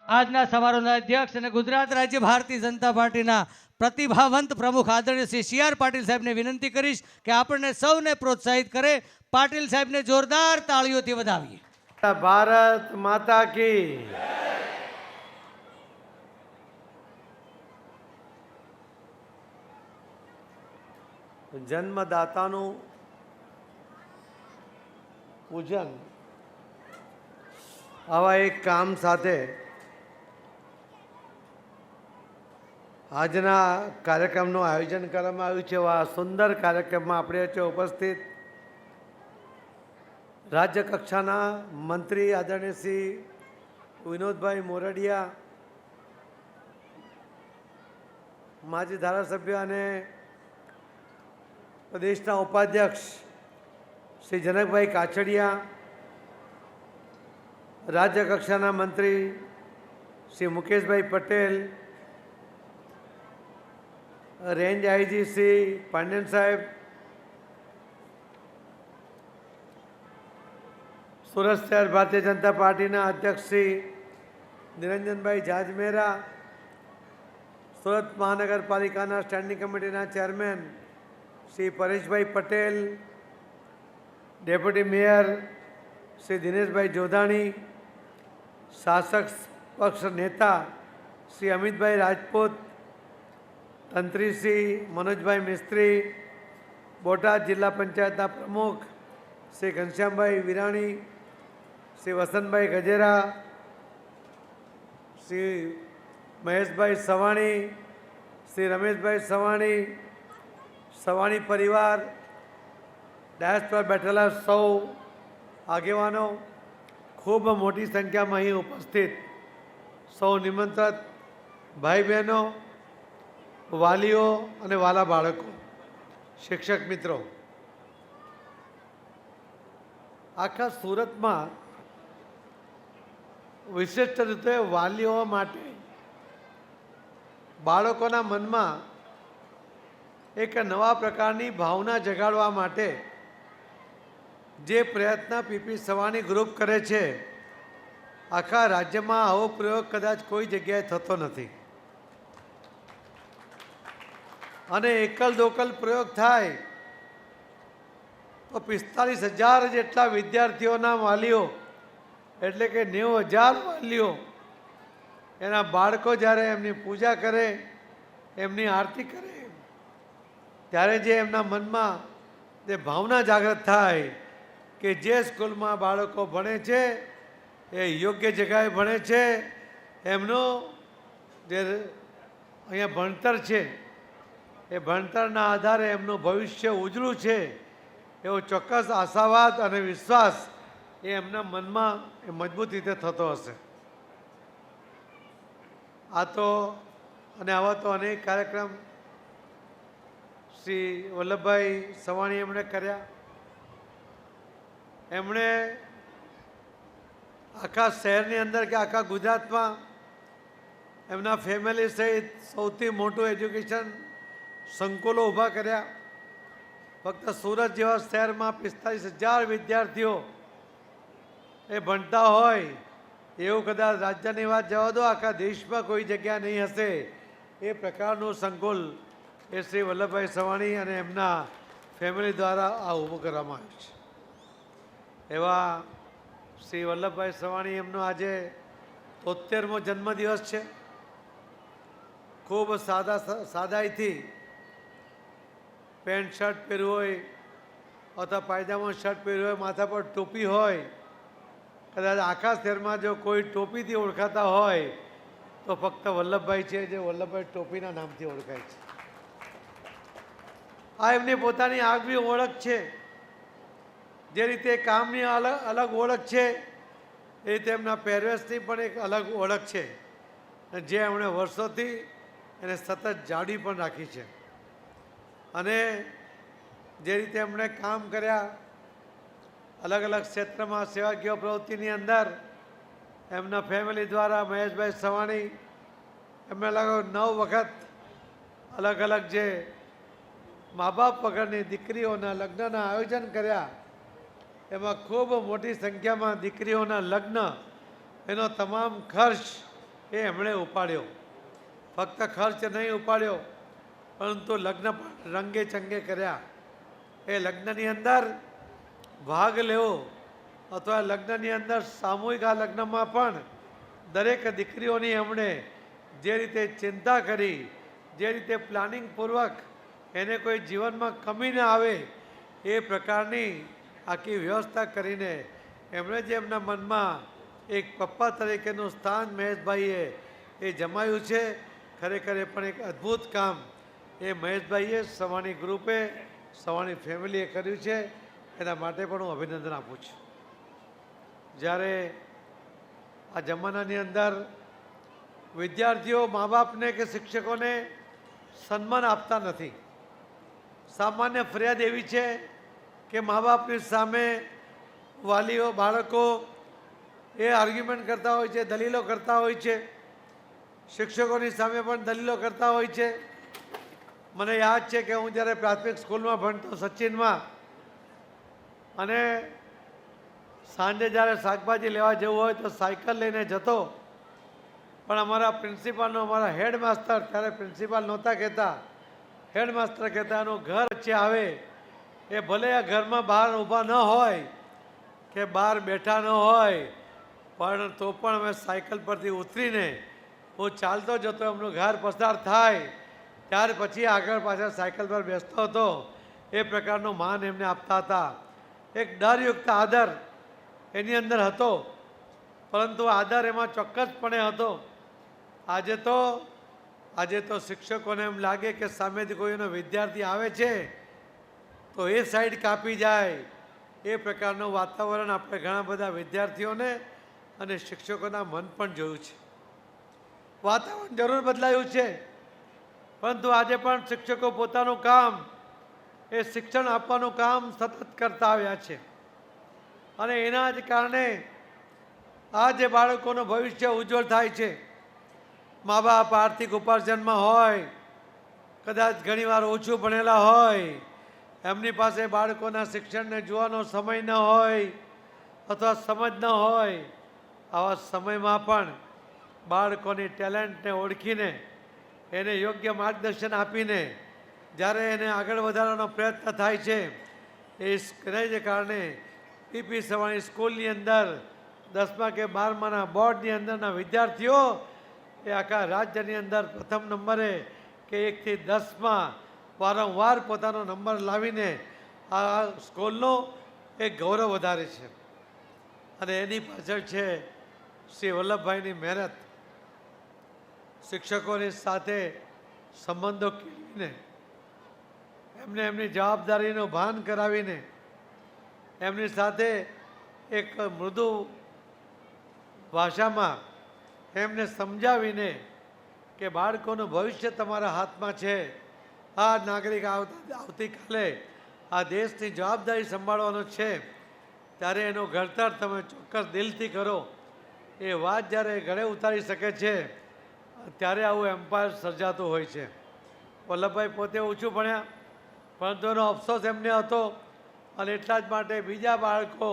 આજના સમારોહના અધ્યક્ષ અને ગુજરાત રાજ્ય ભારતીય જનતા પાર્ટીના પ્રતિભાવંત પ્રમુખ આદરણીય શ્રી સી આર પાટીલ સાહેબને વિનંતી કરીશ કે આપણને સૌને પ્રોત્સાહિત કરે. પાટીલ સાહેબને જોરદાર તાળીઓથી વધાવીએ. ભારત માતા કી. જન્મદાતાનું પૂજન આવા એક કામ સાથે આજના કાર્યક્રમનું આયોજન કરવામાં આવ્યું છે. આ સુંદર કાર્યક્રમમાં આપણે છે ઉપસ્થિત રાજ્ય કક્ષાના મંત્રી આદરણીય શ્રી વિનોદભાઈ મોરડિયા, માજી ધારાસભ્ય અને પ્રદેશના ઉપાધ્યક્ષ શ્રી જનકભાઈ કાછડિયા, રાજ્ય કક્ષાના મંત્રી શ્રી મુકેશભાઈ પટેલ, રેન્જ આઈજી શ્રી પાંડ્યન સાહેબ, સુરત શહેર ભારતીય જનતા પાર્ટીના અધ્યક્ષ શ્રી નિરંજનભાઈ જાજમેરા, સુરત મહાનગરપાલિકાના સ્ટેન્ડિંગ કમિટીના ચેરમેન શ્રી પરેશભાઈ પટેલ, ડેપ્યુટી મેયર શ્રી દિનેશભાઈ જોધાણી, શાસક પક્ષ નેતા શ્રી અમિતભાઈ રાજપૂત, તંત્રી શ્રી મનોજભાઈ મિસ્ત્રી, બોટાદ જિલ્લા પંચાયતના પ્રમુખ શ્રી ઘનશ્યામભાઈ વિરાણી, શ્રી વસંતભાઈ ગજેરા, શ્રી મહેશભાઈ સવાણી, શ્રી રમેશભાઈ સવાણી, સવાણી પરિવાર, ડાયસ પર બેઠેલા સૌ આગેવાનો, ખૂબ મોટી સંખ્યામાં અહીં ઉપસ્થિત સૌ નિમંત્રિત ભાઈ બહેનો, વાલીઓ અને વાલા બાળકો, શિક્ષક મિત્રો, આખા સુરતમાં વિશિષ્ટ રીતે વાલીઓ માટે બાળકોના મનમાં એક નવા પ્રકારની ભાવના જગાડવા માટે જે પ્રયત્ન પીપી સવાણી ગ્રુપ કરે છે, આખા રાજ્યમાં આવો પ્રયોગ કદાચ કોઈ જગ્યાએ થતો નથી. અને એકલ દોકલ પ્રયોગ થાય તો 45,000 જેટલા વિદ્યાર્થીઓના વાલીઓ, એટલે કે 90,000 વાલીઓ એના બાળકો જ્યારે એમની પૂજા કરે, એમની આરતી કરે, ત્યારે જે એમના મનમાં જે ભાવના જાગૃત થાય કે જે સ્કૂલમાં બાળકો ભણે છે એ યોગ્ય જગ્યાએ ભણે છે, એમનું જે અહીંયા ભણતર છે એ ભણતરના આધારે એમનું ભવિષ્ય ઉજળું છે, એવો ચોક્કસ આશાવાદ અને વિશ્વાસ એ એમના મનમાં એ મજબૂત રીતે થતો હશે. આ તો અને આવા તો અનેક કાર્યક્રમ શ્રી વલ્લભભાઈ સવાણી એમણે કર્યા. એમણે આખા શહેરની અંદર કે આખા ગુજરાતમાં એમના ફેમિલી સહિત સૌથી મોટું એજ્યુકેશન સંકુલો ઊભા કર્યા. ફક્ત સુરત જેવા શહેરમાં 45,000 વિદ્યાર્થીઓ એ ભણતા હોય એવું કદાચ રાજ્યની વાત જવા દો, આખા દેશમાં કોઈ જગ્યા નહીં હશે એ પ્રકારનું સંકુલ એ શ્રી વલ્લભભાઈ સવાણી અને એમના ફેમિલી દ્વારા આ ઊભું કરવામાં આવ્યું છે. એવા શ્રી વલ્લભભાઈ સવાણી એમનો આજે 73મો જન્મદિવસ છે. ખૂબ સાદાઈથી પેન્ટ શર્ટ પહેર્યું હોય અથવા પાયજામા શર્ટ પહેર્યું હોય, માથા પર ટોપી હોય, કદાચ આખા શહેરમાં જો કોઈ ટોપીથી ઓળખાતા હોય તો ફક્ત વલ્લભભાઈ છે, જે વલ્લભભાઈ ટોપીના નામથી ઓળખાય છે. આ એમની પોતાની આગવી ઓળખ છે. જે રીતે કામની અલગ ઓળખ છે એ રીતે એમના પહેરવેશની પણ એક અલગ ઓળખ છે, જે એમણે વર્ષોથી એને સતત જાળવી પણ રાખી છે. અને જે રીતે એમણે કામ કર્યા અલગ અલગ ક્ષેત્રમાં સેવાકીય પ્રવૃત્તિની અંદર, એમના ફેમિલી દ્વારા મહેશભાઈ સવાણી એમણે લગભગ 9 વખત અલગ અલગ જે મા બાપ વગરની દીકરીઓના લગ્નના આયોજન કર્યા, એમાં ખૂબ મોટી સંખ્યામાં દીકરીઓના લગ્ન એનો તમામ ખર્ચ એ એમણે ઉપાડ્યો. ફક્ત ખર્ચ નહીં ઉપાડ્યો, પરંતુ લગ્ન પણ રંગે ચંગે કર્યા. એ લગ્નની અંદર ભાગ લેવો અથવા લગ્નની અંદર સામૂહિક આ લગ્નમાં પણ દરેક દીકરીઓની એમણે જે રીતે ચિંતા કરી, જે રીતે પ્લાનિંગપૂર્વક એને કોઈ જીવનમાં કમી ન આવે એ પ્રકારની આખી વ્યવસ્થા કરીને એમણે જે એમના મનમાં એક પપ્પા તરીકેનું સ્થાન મહેશભાઈએ એ જમાયું છે. ખરેખર એ પણ એક અદ્ભુત કામ એ મહેશભાઈએ, સવાણી ગ્રુપે, સવાણી ફેમિલીએ કર્યું છે. એના માટે પણ હું અભિનંદન આપું છું. જ્યારે આ જમાનાની અંદર વિદ્યાર્થીઓ મા બાપને કે શિક્ષકોને સન્માન આપતા નથી. સામાન્ય ફરિયાદ એવી છે કે મા બાપની સામે વાલીઓ, બાળકો એ આર્ગ્યુમેન્ટ કરતા હોય છે, દલીલો કરતા હોય છે. શિક્ષકોની સામે પણ દલીલો કરતા હોય છે. મને યાદ છે કે હું જ્યારે પ્રાથમિક સ્કૂલમાં ભણતો સચિનમાં, અને સાંજે જ્યારે શાકભાજી લેવા જવું હોય તો સાયકલ લઈને જતો. પણ અમારા પ્રિન્સિપાલનો, અમારા હેડમાસ્ટર, ત્યારે પ્રિન્સિપાલ નહોતા કહેતા, હેડમાસ્ટર કહેતા એનું ઘર વચ્ચે આવે. એ ભલે આ ઘરમાં બહાર ઊભા ન હોય કે બહાર બેઠા ન હોય, પણ તો પણ અમે સાયકલ પરથી ઉતરીને હું ચાલતો જતો, એમનું ઘર પસાર થાય ત્યાર પછી આગળ પાછળ સાયકલ પર બેસતો હતો. એ પ્રકારનું માન એમને આપતા હતા. એક ડરયુક્ત આદર એની અંદર હતો, પરંતુ આદર એમાં ચોક્કસપણે હતો. આજે તો શિક્ષકોને એમ લાગે કે સામેથી કોઈનો વિદ્યાર્થી આવે છે તો એ સાઈડ કાપી જાય. એ પ્રકારનું વાતાવરણ આપણે ઘણા બધા વિદ્યાર્થીઓને અને શિક્ષકોના મન પણ જોયું છે. વાતાવરણ જરૂર બદલાયું છે, પરંતુ આજે પણ શિક્ષકો પોતાનું કામ, એ શિક્ષણ આપવાનું કામ સતત કરતા આવ્યા છે. અને એના જ કારણે આજે બાળકોનું ભવિષ્ય ઉજ્જવળ થાય છે. મા બાપ આર્થિક ઉપાર્જનમાં હોય, કદાચ ઘણીવાર ઓછું ભણેલા હોય, એમની પાસે બાળકોના શિક્ષણને જોવાનો સમય ન હોય અથવા સમજ ન હોય. આવા સમયમાં પણ બાળકોની ટેલેન્ટને ઓળખીને એને યોગ્ય માર્ગદર્શન આપીને જ્યારે એને આગળ વધારવાનો પ્રયત્ન થાય છે. એને જ કારણે પીપી સવાણી સ્કૂલની અંદર 10મા કે 12માના બોર્ડની અંદરના વિદ્યાર્થીઓ એ આખા રાજ્યની અંદર પ્રથમ નંબરે કે 1 થી 10માં વારંવાર પોતાનો નંબર લાવીને આ સ્કૂલનો એક ગૌરવ વધારે છે. અને એની પાછળ છે શ્રી વલ્લભભાઈની મહેનત. શિક્ષકોની સાથે સંબંધો કેળવીને, એમને એમની જવાબદારીનું ભાન કરાવીને, એમની સાથે એક મૃદુ ભાષામાં એમને સમજાવીને કે બાળકોનું ભવિષ્ય તમારા હાથમાં છે. આ નાગરિક આવતીકાલે આ દેશની જવાબદારી સંભાળવાનો છે, ત્યારે એનું ઘડતર તમે ચોક્કસ દિલથી કરો. એ વાત જ્યારે ગળે ઉતારી શકે છે ત્યારે આવું એમ્પાયર સર્જાતું હોય છે. વલ્લભભાઈ પોતે ઓછું ભણ્યા, પરંતુ એનો અફસોસ એમને હતો, અને એટલા જ માટે બીજા બાળકો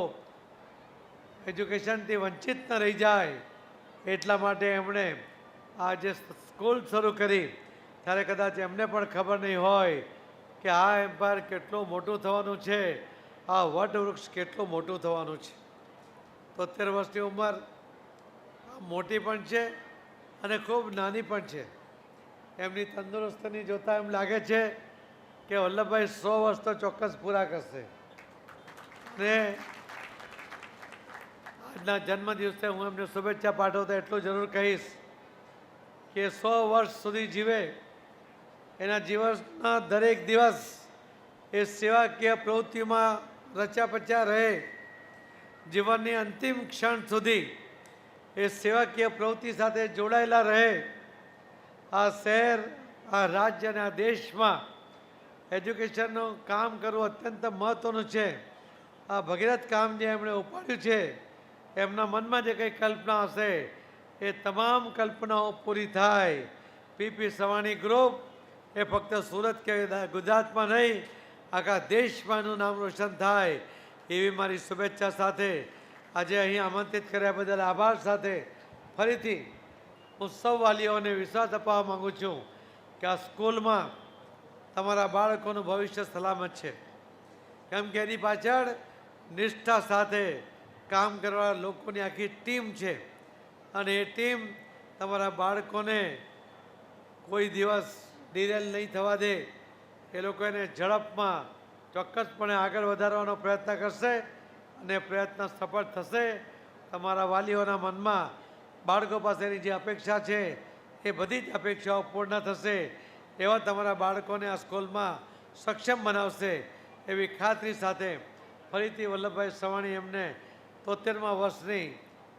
એજ્યુકેશનથી વંચિત ન રહી જાય એટલા માટે એમણે આ જે સ્કૂલ શરૂ કરી, ત્યારે કદાચ એમને પણ ખબર નહીં હોય કે આ એમ્પાયર કેટલું મોટું થવાનું છે, આ વટવૃક્ષ કેટલું મોટું થવાનું છે. 73 વર્ષની ઉંમર મોટી પણ છે અને ખૂબ નાની પણ છે. એમની તંદુરસ્તીની જોતાં એમ લાગે છે કે વલ્લભભાઈ 100 વર્ષ તો ચોક્કસ પૂરા કરશે. ને આજના જન્મદિવસે હું એમને શુભેચ્છા પાઠવતો એટલું જરૂર કહીશ કે 100 વર્ષ સુધી જીવે, એના જીવનના દરેક દિવસ એ સેવાકીય પ્રવૃત્તિમાં રચ્યા પચ્યા રહે. જીવનની અંતિમ ક્ષણ સુધી એ સેવાકીય પ્રવૃત્તિ સાથે જોડાયેલા રહે. આ શહેર, આ રાજ્ય અને આ દેશમાં એજ્યુકેશનનું કામ કરવું અત્યંત મહત્ત્વનું છે. આ ભગીરથ કામ જે એમણે ઉપાડ્યું છે, એમના મનમાં જે કંઈ કલ્પના હશે એ તમામ કલ્પનાઓ પૂરી થાય. પીપી સવાણી ગ્રુપ એ ફક્ત સુરત કે ગુજરાતમાં નહીં, આખા દેશમાં એનું નામ રોશન થાય એવી મારી શુભેચ્છા સાથે આજે અહીં આમંત્રિત કર્યા બદલ આભાર સાથે ફરીથી હું સૌ વાલીઓને વિશ્વાસ અપાવવા માગું છું કે આ સ્કૂલમાં તમારા બાળકોનું ભવિષ્ય સલામત છે, કેમ કે એની પાછળ નિષ્ઠા સાથે કામ કરવા લોકોની આખી ટીમ છે અને એ ટીમ તમારા બાળકોને કોઈ દિવસ ડિરેલ નહીં થવા દે. એ લોકો એને ઝડપમાં ચોક્કસપણે આગળ વધારવાનો પ્રયત્ન કરશે અને પ્રયત્ન સફળ થશે. તમારા વાલીઓના મનમાં બાળકો પાસેની જે અપેક્ષા છે એ બધી જ અપેક્ષાઓ પૂર્ણ થશે એવા તમારા બાળકોને આ સ્કૂલમાં સક્ષમ બનાવશે એવી ખાતરી સાથે ફરીથી વલ્લભભાઈ સવાણી એમને 73મા વર્ષની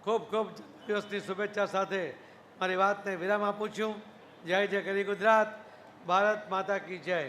ખૂબ ખૂબ જન્મદિવસની શુભેચ્છા સાથે મારી વાતને વિરામ આપું છું. જય જય કરી ગુજરાત, ભારત માતા કી જય.